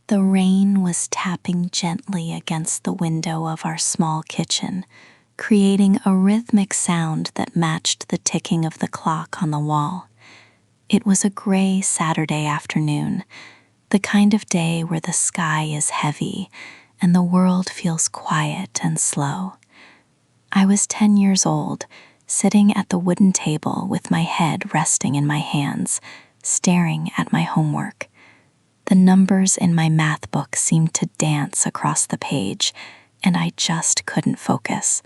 The rain was tapping gently against the window of our small kitchen, creating a rhythmic sound that matched the ticking of the clock on the wall. It was a gray Saturday afternoon, the kind of day where the sky is heavy and the world feels quiet and slow. I was 10 years old, sitting at the wooden table with my head resting in my hands, staring at my homework. The numbers in my math book seemed to dance across the page, and I just couldn't focus.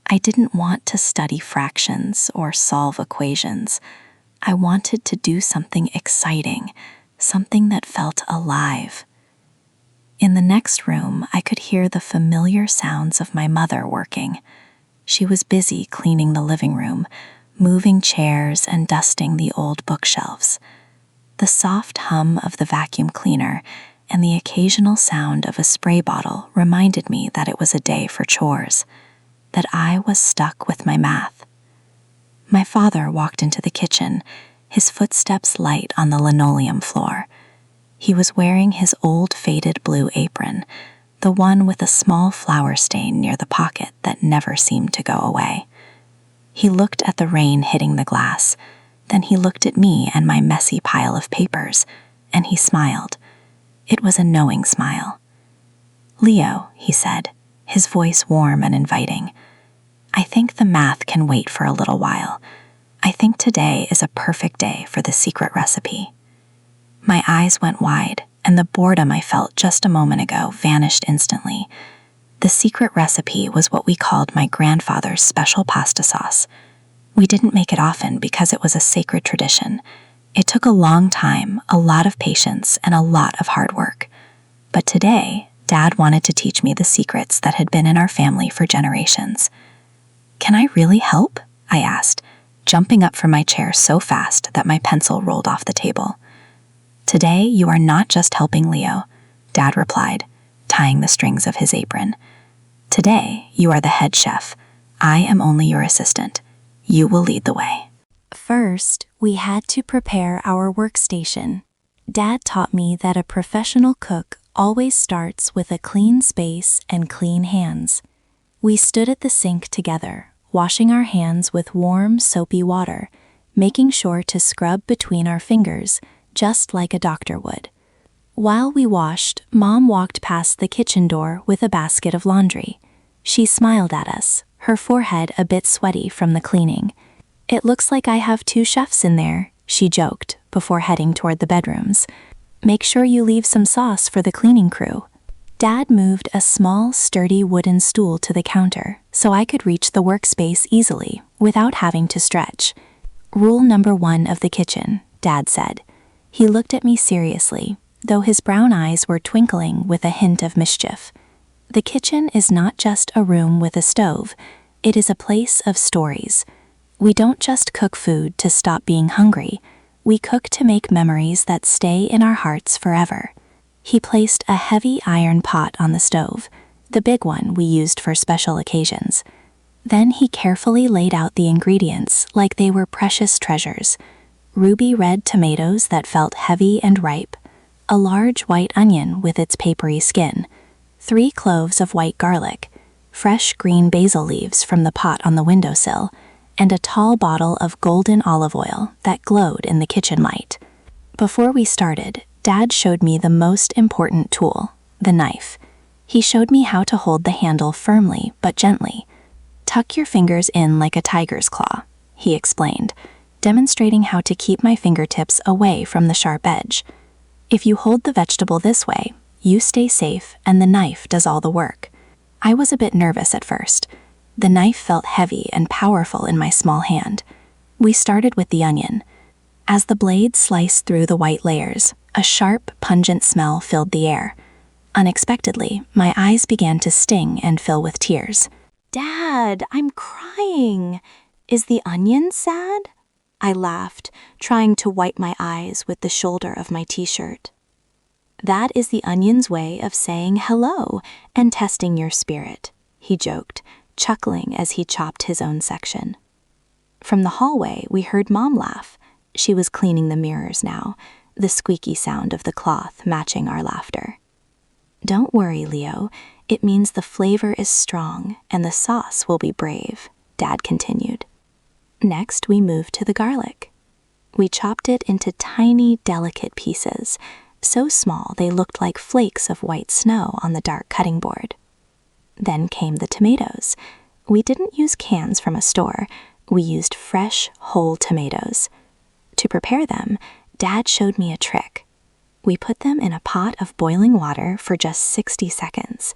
I didn't want to study fractions or solve equations. I wanted to do something exciting, something that felt alive. In the next room, I could hear the familiar sounds of my mother working. She was busy cleaning the living room, moving chairs and dusting the old bookshelves. The soft hum of the vacuum cleaner and the occasional sound of a spray bottle reminded me that it was a day for chores, that I was stuck with my math. My father walked into the kitchen, his footsteps light on the linoleum floor. He was wearing his old faded blue apron, the one with a small flour stain near the pocket that never seemed to go away. He looked at the rain hitting the glass. Then he looked at me and my messy pile of papers, and he smiled. It was a knowing smile. "Leo," he said, his voice warm and inviting, "I think the math can wait for a little while. I think today is a perfect day for the secret recipe." My eyes went wide, and the boredom I felt just a moment ago vanished instantly. The secret recipe was what we called my grandfather's special pasta sauce. We didn't make it often because it was a sacred tradition. It took a long time, a lot of patience, and a lot of hard work. But today, Dad wanted to teach me the secrets that had been in our family for generations. "Can I really help?" I asked, jumping up from my chair so fast that my pencil rolled off the table. "Today, you are not just helping Leo," Dad replied, tying the strings of his apron. "Today, you are the head chef. I am only your assistant. You will lead the way." First, we had to prepare our workstation. Dad taught me that a professional cook always starts with a clean space and clean hands. We stood at the sink together, washing our hands with warm, soapy water, making sure to scrub between our fingers, just like a doctor would. While we washed, Mom walked past the kitchen door with a basket of laundry. She smiled at us, her forehead a bit sweaty from the cleaning. "It looks like I have 2 chefs in there," she joked before heading toward the bedrooms. "Make sure you leave some sauce for the cleaning crew." Dad moved a small, sturdy wooden stool to the counter so I could reach the workspace easily without having to stretch. "Rule number 1 of the kitchen," Dad said. He looked at me seriously, though his brown eyes were twinkling with a hint of mischief. "The kitchen is not just a room with a stove. It is a place of stories. We don't just cook food to stop being hungry. We cook to make memories that stay in our hearts forever." He placed a heavy iron pot on the stove, the big one we used for special occasions. Then he carefully laid out the ingredients like they were precious treasures. Ruby red tomatoes that felt heavy and ripe, a large white onion with its papery skin, 3 cloves of white garlic, fresh green basil leaves from the pot on the windowsill, and a tall bottle of golden olive oil that glowed in the kitchen light. Before we started, Dad showed me the most important tool, the knife. He showed me how to hold the handle firmly but gently. "Tuck your fingers in like a tiger's claw," he explained, demonstrating how to keep my fingertips away from the sharp edge. "If you hold the vegetable this way, you stay safe and the knife does all the work." I was a bit nervous at first. The knife felt heavy and powerful in my small hand. We started with the onion. As the blade sliced through the white layers, a sharp, pungent smell filled the air. Unexpectedly, my eyes began to sting and fill with tears. "Dad, I'm crying. Is the onion sad?" I laughed, trying to wipe my eyes with the shoulder of my t-shirt. "That is the onion's way of saying hello and testing your spirit," he joked, chuckling as he chopped his own section. From the hallway, we heard Mom laugh. She was cleaning the mirrors now, the squeaky sound of the cloth matching our laughter. Don't worry, Leo. It means the flavor is strong and the sauce will be brave, Dad continued. Next, we moved to the garlic. We chopped it into tiny, delicate pieces, so small they looked like flakes of white snow on the dark cutting board. Then came the tomatoes. We didn't use cans from a store. We used fresh, whole tomatoes. To prepare them, Dad showed me a trick. We put them in a pot of boiling water for just 60 seconds.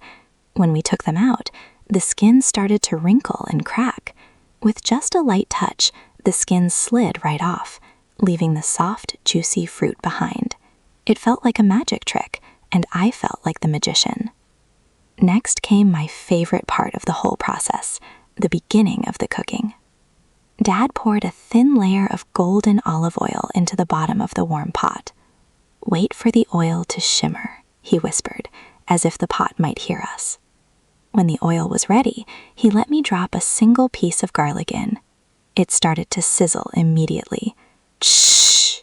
When we took them out, the skin started to wrinkle and crack. With just a light touch, the skin slid right off, leaving the soft, juicy fruit behind. It felt like a magic trick, and I felt like the magician. Next came my favorite part of the whole process, the beginning of the cooking. Dad poured a thin layer of golden olive oil into the bottom of the warm pot. "Wait for the oil to shimmer," he whispered, as if the pot might hear us. When the oil was ready, he let me drop a single piece of garlic in. It started to sizzle immediately. Shh!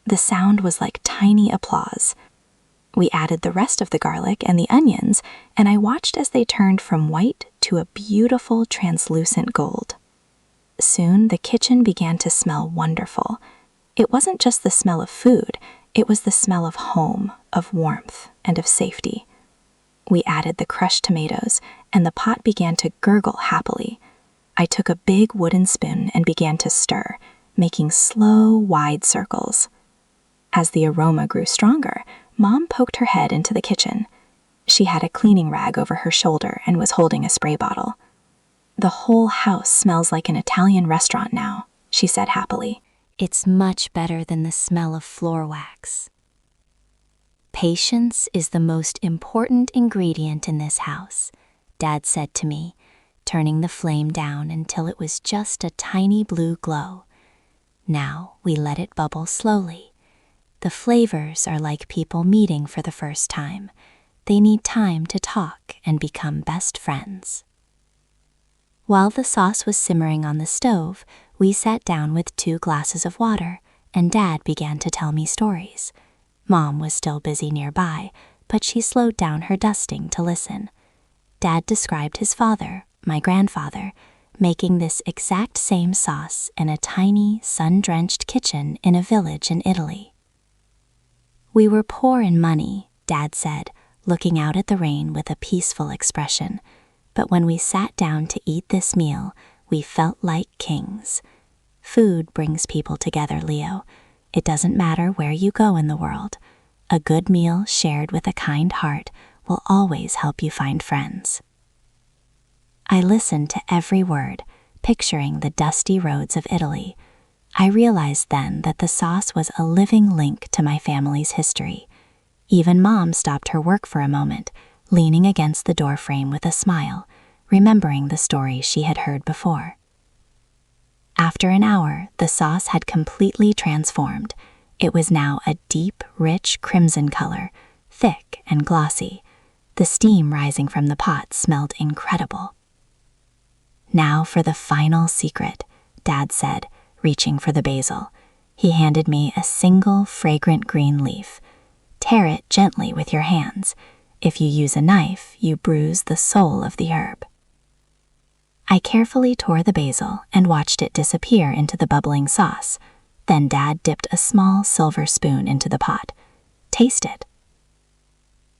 The sound was like tiny applause. We added the rest of the garlic and the onions, and I watched as they turned from white to a beautiful translucent gold. Soon the kitchen began to smell wonderful. It wasn't just the smell of food, it was the smell of home, of warmth, and of safety. We added the crushed tomatoes, and the pot began to gurgle happily. I took a big wooden spoon and began to stir, making slow, wide circles. As the aroma grew stronger, Mom poked her head into the kitchen. She had a cleaning rag over her shoulder and was holding a spray bottle. "The whole house smells like an Italian restaurant now," she said happily. "It's much better than the smell of floor wax." "Patience is the most important ingredient in this house," Dad said to me, turning the flame down until it was just a tiny blue glow. Now we let it bubble slowly. The flavors are like people meeting for the first time. They need time to talk and become best friends. While the sauce was simmering on the stove, we sat down with 2 glasses of water, and Dad began to tell me stories. Mom was still busy nearby, but she slowed down her dusting to listen. Dad described his father, my grandfather, making this exact same sauce in a tiny, sun-drenched kitchen in a village in Italy. "We were poor in money," Dad said, looking out at the rain with a peaceful expression. "But when we sat down to eat this meal, we felt like kings. Food brings people together, Leo. It doesn't matter where you go in the world. A good meal shared with a kind heart will always help you find friends." I listened to every word, picturing the dusty roads of Italy. I realized then that the sauce was a living link to my family's history. Even Mom stopped her work for a moment, leaning against the doorframe with a smile, remembering the stories she had heard before. After an hour, the sauce had completely transformed. It was now a deep, rich crimson color, thick and glossy. The steam rising from the pot smelled incredible. "Now for the final secret," Dad said, reaching for the basil. He handed me a single fragrant green leaf. "Tear it gently with your hands. If you use a knife, you bruise the soul of the herb." I carefully tore the basil and watched it disappear into the bubbling sauce. Then Dad dipped a small silver spoon into the pot. "Taste it."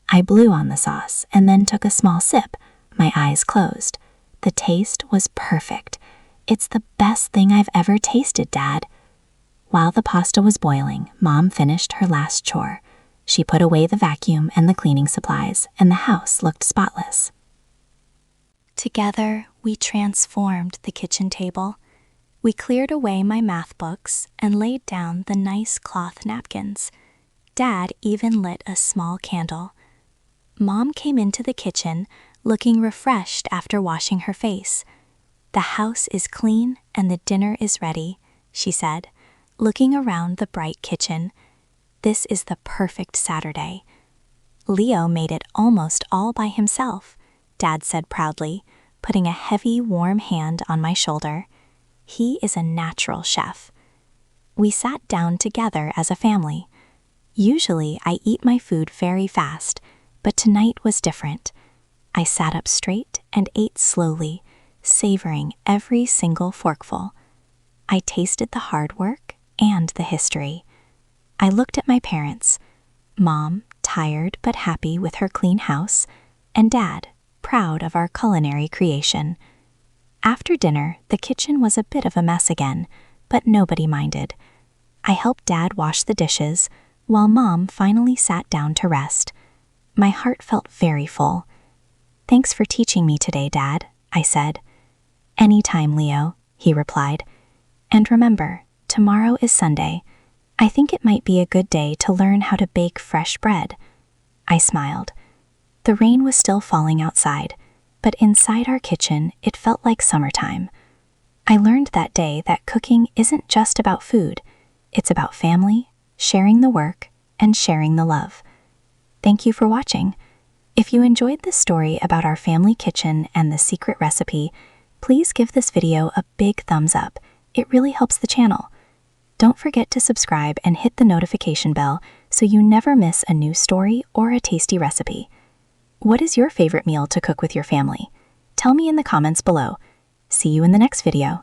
I blew on the sauce and then took a small sip, my eyes closed. The taste was perfect. "It's the best thing I've ever tasted, Dad." While the pasta was boiling, Mom finished her last chore. She put away the vacuum and the cleaning supplies, and the house looked spotless. Together, we transformed the kitchen table. We cleared away my math books and laid down the nice cloth napkins. Dad even lit a small candle. Mom came into the kitchen, looking refreshed after washing her face. "The house is clean and the dinner is ready," she said, looking around the bright kitchen. "This is the perfect Saturday." "Leo made it almost all by himself," Dad said proudly, putting a heavy, warm hand on my shoulder. "He is a natural chef." We sat down together as a family. Usually, I eat my food very fast. But tonight was different. I sat up straight and ate slowly, savoring every single forkful. I tasted the hard work and the history. I looked at my parents, Mom, tired but happy with her clean house, and Dad, proud of our culinary creation. After dinner, the kitchen was a bit of a mess again, but nobody minded. I helped Dad wash the dishes, while Mom finally sat down to rest. My heart felt very full. "Thanks for teaching me today, Dad," I said. "Anytime, Leo," he replied. "And remember, tomorrow is Sunday. I think it might be a good day to learn how to bake fresh bread." I smiled. The rain was still falling outside, but inside our kitchen it felt like summertime. I learned that day that cooking isn't just about food. It's about family, sharing the work, and sharing the love. Thank you for watching. If you enjoyed this story about our family kitchen and the secret recipe, please give this video a big thumbs up. It really helps the channel. Don't forget to subscribe and hit the notification bell so you never miss a new story or a tasty recipe. What is your favorite meal to cook with your family? Tell me in the comments below. See you in the next video.